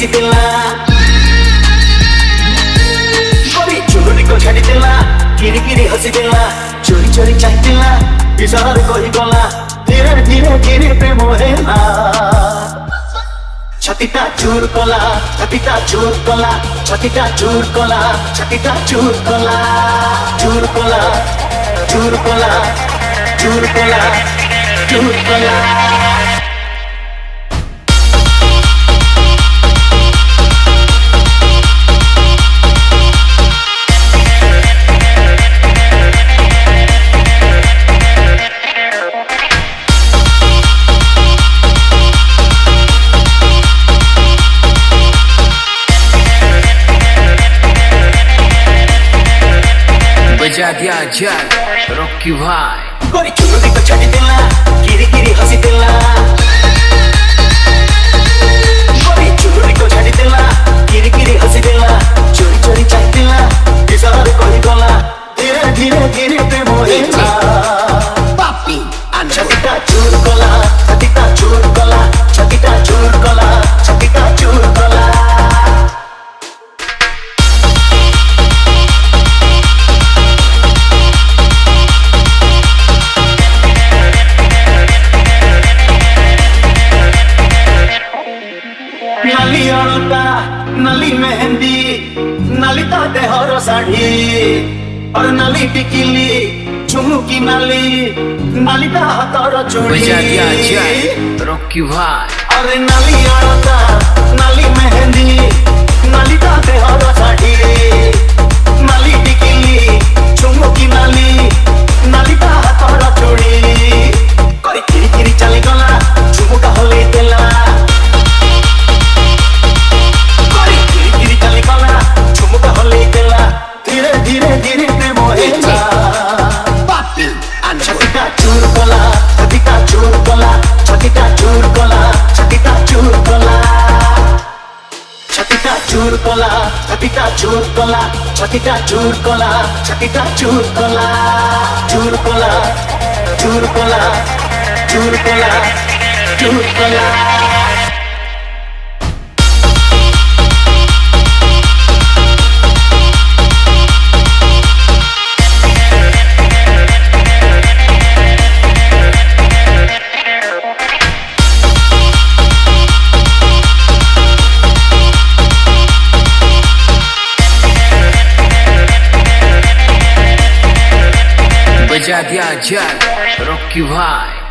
हसीदेला गोरी चुरुरी को छाड़ीदेला किरी हसीदेला चोरी चोरी चाहिदेला विचार कही गला धीरे धीरे धीरे प्रेम हेला छातीटा चूर कला छातीटा चूर कला छातीटा चूर कला छातीटा चूर कला चूर कला चूर कला चूर कला चूर कला बजा दिया जाए रॉकी भाई गोरी चुरुरी को छाड़ीदेला किरी हसीदेला गोरी चुरुरी को छाड़ीदेला किरी हसीदेला चोरी चोरी चाहिदेला विचार कही गला धीरे धीरे धीरे प्रेम हेला पापी छातीटा चूर कला छातीटा चूर कला छातीटा चूर कला छातीटा चूर कला नाली अड़ता नाली मेहंदी नाली ता देहर साड़ी और नाली टिकिली झुमुकी नाली नाली ता हाथर चूड़ी बजा दिया जाए रॉकी भाई अरे नाली अड़ता नाली मेहंदी नाली ता देहर साड़ी नाली टिकिली झुमुकी नाली नाली ता हाथर चूड़ी करी किरी चली गला झुमुका हले देला धीरे धीरे धीरे प्रेम हेला पापी छातीटा चूर कला छातीटा चूर कला छातीटा चूर कला छातीटा चूर कला छातीटा चूर कला छातीटा चूर कला छातीटा चूर कला छातीटा चूर कला चूर कला चूर कला चूर कला चूर कला बजा दिया जाए रॉकी भाई